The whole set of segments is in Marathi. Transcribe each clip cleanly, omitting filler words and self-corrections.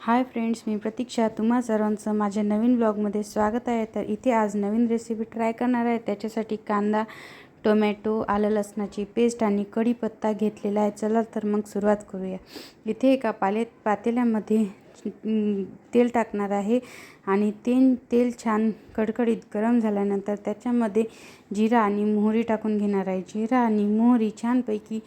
हाय फ्रेंड्स, मी प्रतीक्षा तुम्हा सर्वांचं माझ्या नवीन ब्लॉगमध्ये स्वागत आहे। तर इथे आज नवीन रेसिपी ट्राय करणार आहे। त्याच्यासाठी कांदा, टोमॅटो, आलं लसणाची पेस्ट आणि कढीपत्ता घेतलेला आहे। चला तर मग सुरुवात करूया। इथे एका पातेल्यामध्ये तेल टाकणार आहे आणि तेल छान कडकडीत गरम झाल्यानंतर त्याच्यामध्ये जिरा आणि मोहरी टाकून घेणार आहे। जिरा आणि मोहरी छानपैकी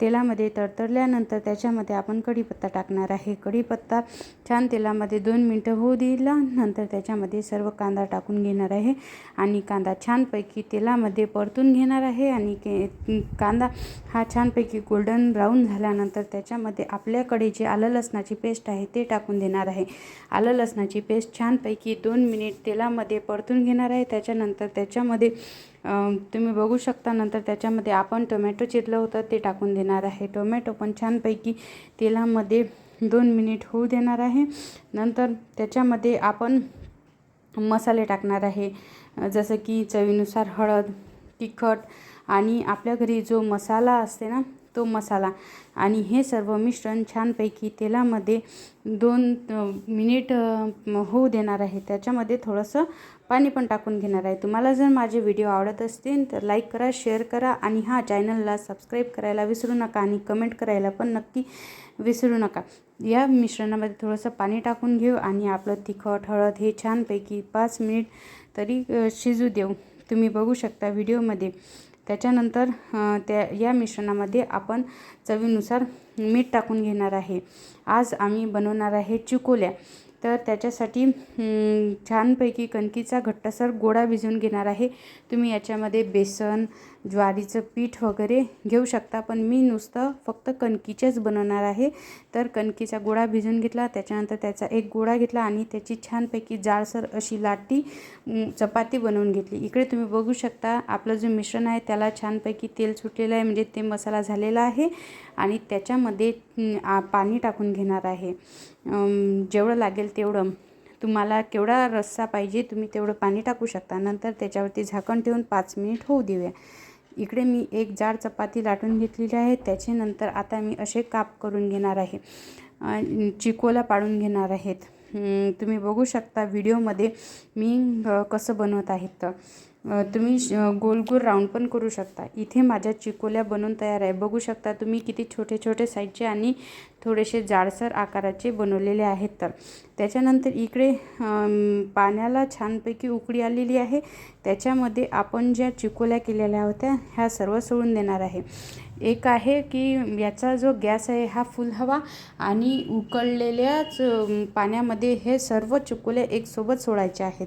तेलामध्ये तडतडल्यानंतर त्याच्यामध्ये आपण कढीपत्ता टाकणार आहे। कढीपत्ता छान तेलामध्ये 2 मिनिटं होऊ दिला नंतर त्याच्यामध्ये सर्व कांदा टाकून घेणार आहे आणि कांदा छानपैकी तेलामध्ये परतून घेणार आहे आणि कांदा हा छानपैकी गोल्डन ब्राऊन झाल्यानंतर त्याच्यामध्ये आपल्याकडे जे आलं लसणाची पेस्ट आहे ते टाकून देणार आहे। आलं लसणाची पेस्ट छानपैकी 2 मिनिट तेलामध्ये परतून घेणार आहे। त्याच्यानंतर त्याच्यामध्ये तुम्ही बघू शकता नंतर त्याच्यामध्ये आपण टोमॅटो चिरलं होतं ते टाकून देणार आहे। टोमॅटो पण छानपैकी तेलामध्ये 2 मिनिट होऊ देणार आहे। नंतर त्याच्यामध्ये आपण मसाले टाकणार आहे, जसं की चवीनुसार हळद, तिखट आणि आपल्या घरी जो मसाला असते ना तो मसाला आणि हे सर्व मिश्रण छानपैकी तेलामध्ये 2 मिनिट होऊ देणार आहे। त्याच्यामध्ये थोडंसं पाणी पण टाकून घेणार आहे। तुम्हाला जर माझे व्हिडिओ आवडत असतील तर लाईक करा, शेअर करा आणि चॅनलला सबस्क्राईब करायला विसरू नका आणि कमेंट करायला पण नक्की विसरू नका। या मिश्रणामध्ये थोडंसं पाणी टाकून घेऊ आणि आपलं तिखट, हळद हे छानपैकी 5 मिनिट तरी शिजू देऊ। तुम्ही बघू शकता व्हिडिओमध्ये। त्याच्यानंतर या मिश्रणामध्ये आपण चवीनुसार मीठ टाकून घेणार आहे। आज आम्ही बनवणार आहे चिकोल्या। तर त्याच्यासाठी छानपैकी कणकीचा घट्टसर गोळा भिजवून घेणार आहे। तुम्ही याच्यामध्ये बेसन, ज्वारीचं पीठ वगैरे घेऊ शकता, पण मी नुसतं फक्त कणकीचेच बनवणार आहे। तर कणकीचा गोळा भिजवून घेतला, त्याच्यानंतर त्याचा एक गोळा घेतला आणि त्याची छानपैकी जाडसर अशी लाटी चपाती बनवून घेतली। इकडे तुम्ही बघू शकता आपलं जे मिश्रण आहे त्याला छानपैकी तेल सुटलेलं आहे, म्हणजे ते मसाला झालेला आहे आणि त्याच्यामध्ये पाणी टाकून घेणार आहे। जेवढं लागेल तेवढं, तुम्हाला केवढा रस्सा पाहिजे तुम्ही तेवढं पाणी टाकू शकता। नंतर त्याच्यावरती झाकण ठेवून 5 मिनिट होऊ देऊया। इकडे मी एक जाड चपाती लाटून घेतलेली आहे। त्याच्यानंतर आता मी असे काप करून घेणार आहे, चिकोला पाडून घेणार आहेत। तुम्ही बघू शकता व्हिडिओमध्ये मी कसं बनवत आहे। तर तुम्ही गोल गोल राऊंड पण करू शकता। इथे माझ्या चिकोल्या बनवून तयार आहे। बघू शकता तुम्ही किती छोटे छोटे साईजचे आणि थोडेसे जाडसर आकाराचे बनवलेले आहेत। तर त्याच्यानंतर इकडे पाण्याला छानपैकी उकळी आलेली आहे। त्याच्यामध्ये आपण ज्या चिकोल्या केलेल्या होत्या ह्या सर्व सोडून देणार आहे। एक आहे की याचा जो गॅस आहे हा फुल हवा आणि उकळलेल्याच पाण्यामध्ये हे सर्व चिकोल्या एकसोबत सोडायचे आहेत।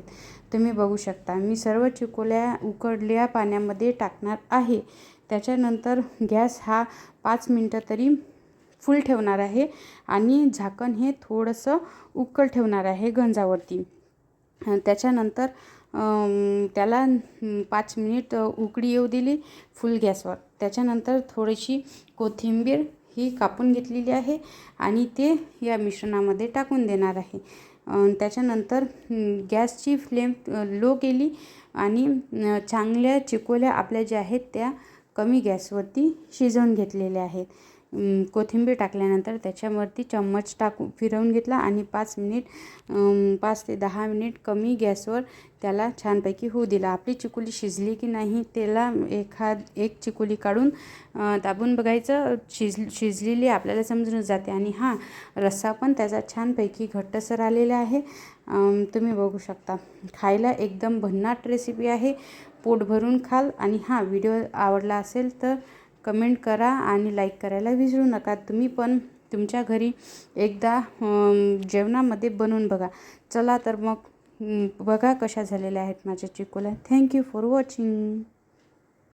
तुम्ही बघू शकता मी सर्व चिकोल्या उकळलेल्या पाण्यामध्ये टाकणार आहे। त्याच्यानंतर गॅस हा 5 मिनिटं तरी फुल ठेवणार आहे आणि झाकण हे थोडंसं उकळ ठेवणार आहे गंजावरती। त्याच्यानंतर त्याला 5 मिनिट उकळी येऊ दिली फुल गॅसवर। त्याच्यानंतर थोडीशी कोथिंबीर ही कापून घेतलेली आहे आणि ते या मिश्रणामध्ये टाकून देणार आहे। त्याच्यानंतर गॅसची फ्लेम लो केली आणि चांगल्या चिकोल्या आपल्या ज्या आहेत त्या कमी गॅसवरती शिजवून घेतलेल्या आहेत। कोथिंबीर टाकल्यानंतर त्याच्यावरती चम्मच टाकून फिरवून घेतला आणि 5 ते 10 मिनिट कमी गॅसवर त्याला छानपैकी होऊ दिला। आपली चिकोली शिजली की नाही त्याला एक चिकोली काढून दाबून बघायचं, शिजलेली आपल्याला समजून जाते। आणि रस्सा पण त्याचा छानपैकी घट्टसर आलेला आहे। तुम्ही बघू शकता खायला एकदम भन्नाट रेसिपी आहे, पोट भरून खाल। आणि व्हिडिओ आवडला असेल तर कमेंट करा आणि लाईक करायला विसरू नका। तुम्ही पण तुमच्या घरी एकदा जेवणामध्ये बनवून बघा। चला तर मग बघा कशा झालेल्या आहेत माझ्या चिकोल्या। Thank you for watching.